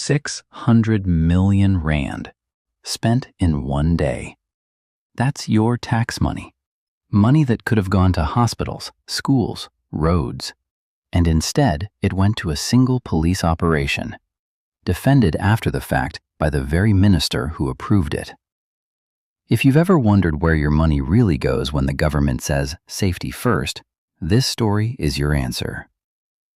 600 million rand spent in one day. That's your tax money. Money that could have gone to hospitals, schools, roads. And instead, it went to a single police operation, defended after the fact by the very minister who approved it. If you've ever wondered where your money really goes when the government says safety first, this story is your answer.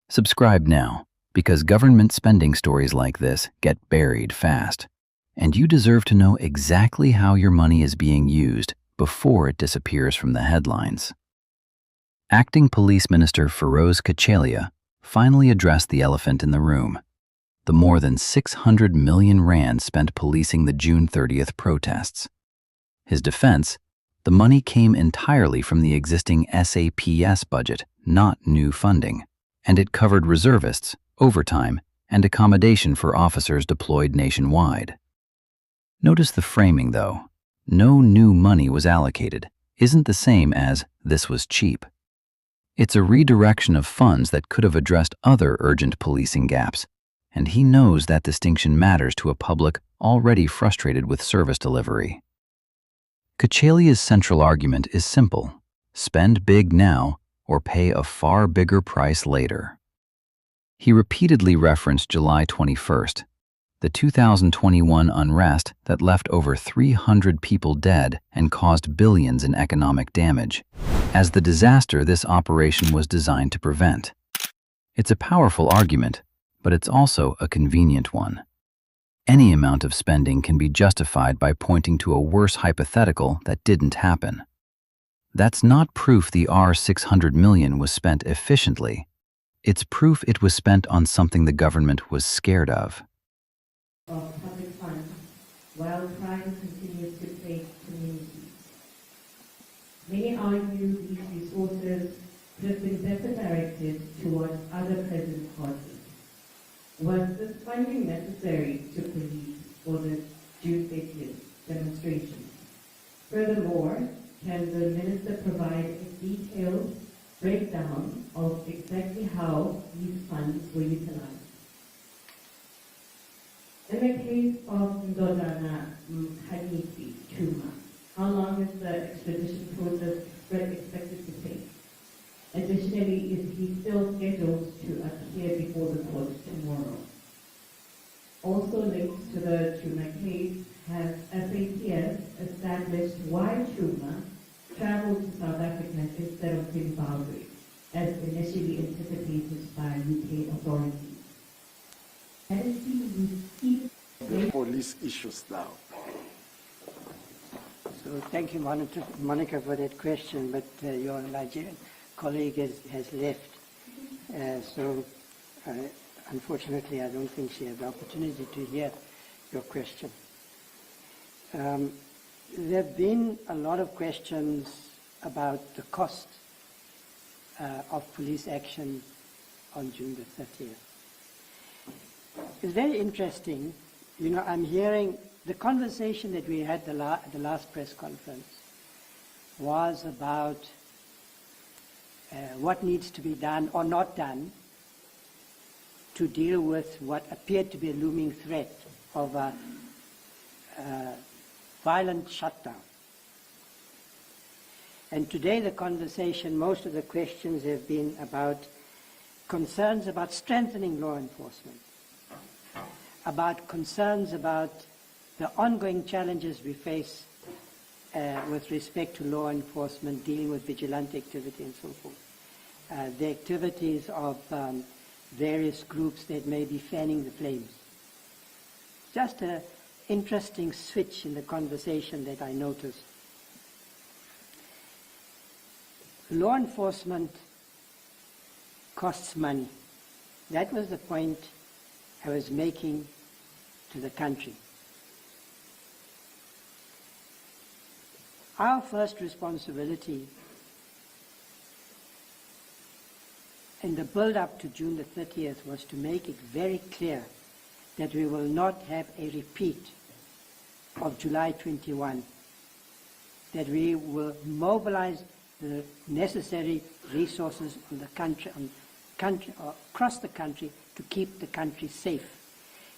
Subscribe now, because government spending stories like this get buried fast, and you deserve to know exactly how your money is being used before it disappears from the headlines. Acting Police Minister Firoz Cachalia finally addressed the elephant in the room: the more than 600 million rand spent policing the June 30th protests. His defense: the money came entirely from the existing SAPS budget, not new funding, and it covered reservists, overtime, and accommodation for officers deployed nationwide. Notice the framing, though. No new money was allocated isn't the same as this was cheap. It's a redirection of funds that could have addressed other urgent policing gaps, and he knows that distinction matters to a public already frustrated with service delivery. Cachalia's central argument is simple: spend big now or pay a far bigger price later. He repeatedly referenced July 21st, the 2021 unrest that left over 300 people dead and caused billions in economic damage, as the disaster this operation was designed to prevent. It's a powerful argument, but it's also a convenient one. Any amount of spending can be justified by pointing to a worse hypothetical that didn't happen. That's not proof the R600 million was spent efficiently. It's proof it was spent on something the government was scared of. Public funds, while crime continues to plague communities. Many argue these resources could have been better directed towards other present causes. Was this funding necessary to police for the June 30th demonstrations? Furthermore, can the minister provide a detailed breakdown of exactly how these funds were utilized? In the case of Ndodana Khanisi Chuma, how long is the extradition process expected to take? Additionally, is he still scheduled to appear before the court tomorrow? Also linked to the Chuma case, has SAPS established why Chuma traveled to South Africa instead of Zimbabwe, as initially anticipated by UK authorities? The police issues now. So thank you, Monica, for that question, but your Nigerian colleague has left. Unfortunately, I don't think she had the opportunity to hear your question. There have been a lot of questions about the cost of police action on June the 30th. It's very interesting. You know, I'm hearing the conversation that we had at the last press conference was about what needs to be done or not done to deal with what appeared to be a looming threat of a violent shutdown. And today the conversation, most of the questions have been about concerns about strengthening law enforcement, about concerns about the ongoing challenges we face with respect to law enforcement, dealing with vigilante activity and so forth, the activities of various groups that may be fanning the flames. Just an interesting switch in the conversation that I noticed. Law enforcement costs money. That was the point I was making to the country. Our first responsibility in the build-up to June the 30th was to make it very clear that we will not have a repeat of July 21, that we will mobilize the necessary resources on the country, across the country to keep the country safe.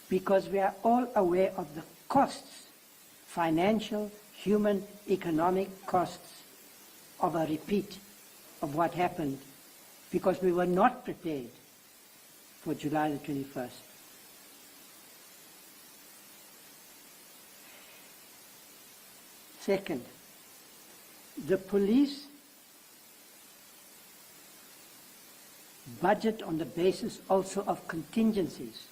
because we are all aware of the costs, financial, human, economic costs of a repeat of what happened, because we were not prepared for July the 21st. Second, the police budget on the basis also of contingencies.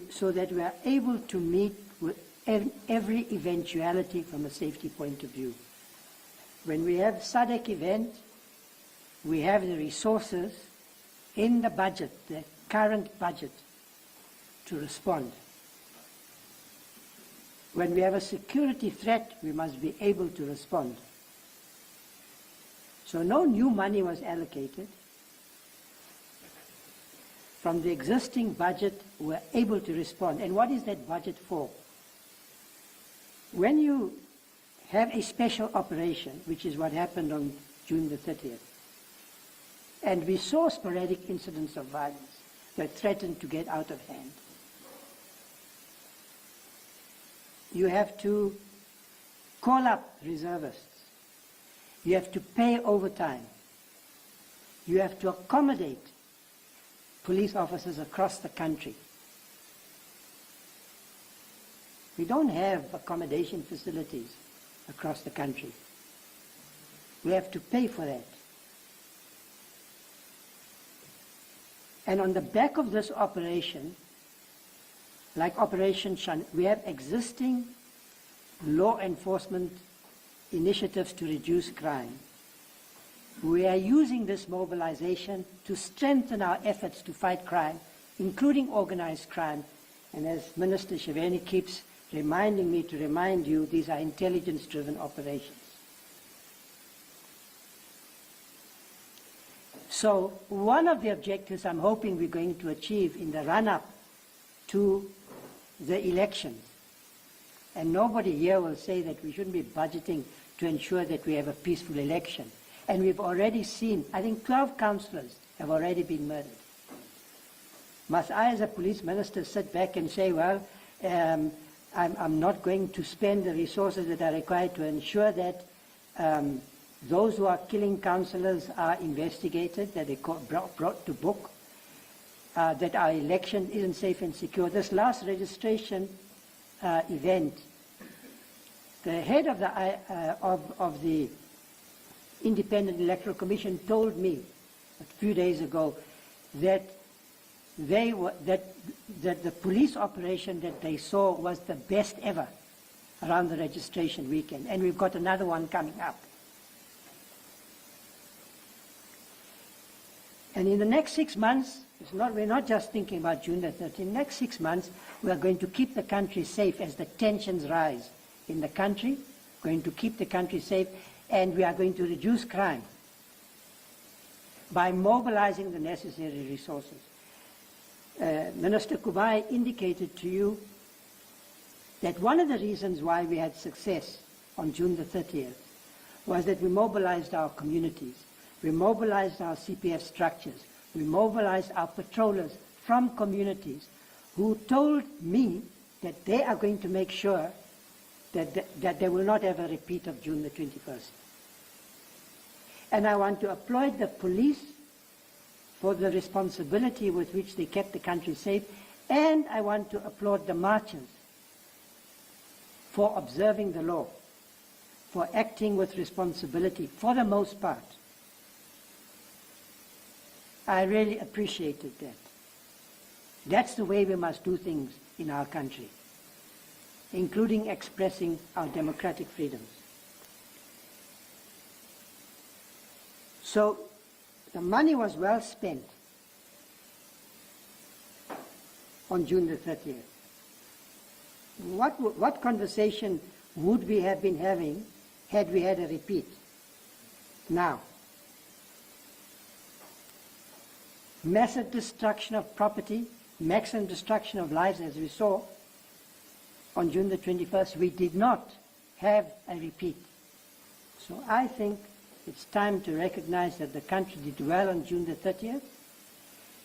So that we are able to meet with every eventuality from a safety point of view. When we have SADC event, we have the resources in the budget, the current budget, to respond. When we have a security threat, we must be able to respond. So no new money was allocated. From the existing budget, we're able to respond. And what is that budget for? When you have a special operation, which is what happened on June the 30th, and we saw sporadic incidents of violence that threatened to get out of hand, you have to call up reservists. You have to pay overtime. You have to accommodate police officers across the country. We don't have accommodation facilities across the country. We have to pay for that. And on the back of this operation, like Operation Shun, we have existing law enforcement initiatives to reduce crime. We are using this mobilization to strengthen our efforts to fight crime, including organized crime. And as Minister Shaveni keeps reminding me to remind you, these are intelligence-driven operations. So one of the objectives I'm hoping we're going to achieve in the run-up to the elections, and nobody here will say that we shouldn't be budgeting to ensure that we have a peaceful election. And we've already seen, I think 12 councillors have already been murdered. Must I, as a police minister, sit back and say, well, I'm not going to spend the resources that are required to ensure that those who are killing councillors are investigated, that they're brought to book, that our election isn't safe and secure. This last registration event, the head of the Independent Electoral Commission told me a few days ago that that the police operation that they saw was the best ever around the registration weekend, and we've got another one coming up. And in the next 6 months, we're not just thinking about June the 13th. In the next 6 months, we are going to keep the country safe as the tensions rise in the country, going to keep the country safe, and we are going to reduce crime by mobilizing the necessary resources. Minister Kubai indicated to you that one of the reasons why we had success on June the 30th was that we mobilized our communities, we mobilized our CPF structures, we mobilized our patrollers from communities who told me that they are going to make sure that they will not have a repeat of June the 21st. And I want to applaud the police for the responsibility with which they kept the country safe, and I want to applaud the marchers for observing the law, for acting with responsibility for the most part. I really appreciated that. That's the way we must do things in our country, including expressing our democratic freedoms. So the money was well spent on June the 30th. What conversation would we have been having had we had a repeat? Now, massive destruction of property, maximum destruction of lives, as we saw on June the 21st, we did not have a repeat. So I think it's time to recognize that the country did well on June the 30th,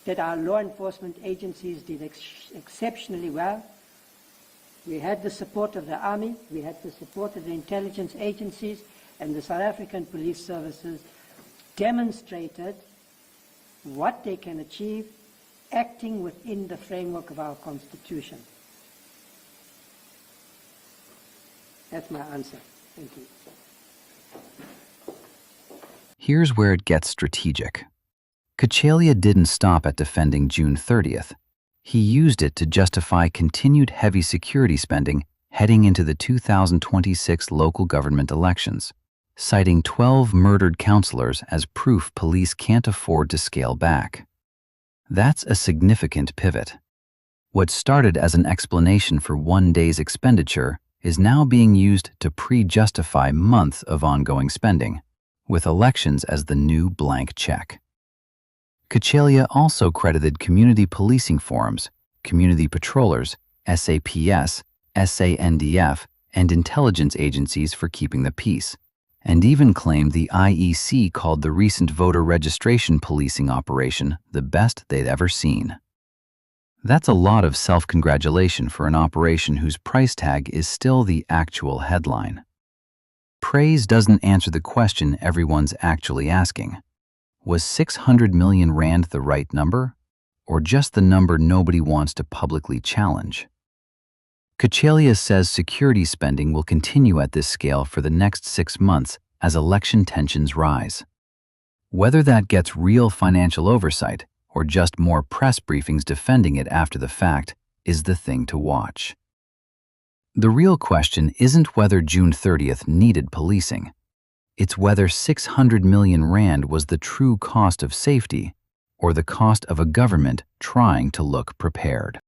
that our law enforcement agencies did exceptionally well. We had the support of the Army, we had the support of the intelligence agencies, and the South African police services demonstrated what they can achieve acting within the framework of our Constitution. That's my answer. Thank you. Here's where it gets strategic. Cachalia didn't stop at defending June 30th. He used it to justify continued heavy security spending heading into the 2026 local government elections, citing 12 murdered councillors as proof police can't afford to scale back. That's a significant pivot. What started as an explanation for one day's expenditure is now being used to pre-justify months of ongoing spending, with elections as the new blank check. Cachalia also credited community policing forums, community patrollers, SAPS, SANDF, and intelligence agencies for keeping the peace, and even claimed the IEC called the recent voter registration policing operation the best they'd ever seen. That's a lot of self-congratulation for an operation whose price tag is still the actual headline. Praise doesn't answer the question everyone's actually asking. Was 600 million rand the right number, or just the number nobody wants to publicly challenge? Cachalia says security spending will continue at this scale for the next 6 months as election tensions rise. Whether that gets real financial oversight or just more press briefings defending it after the fact is the thing to watch. The real question isn't whether June 30th needed policing. It's whether 600 million rand was the true cost of safety or the cost of a government trying to look prepared.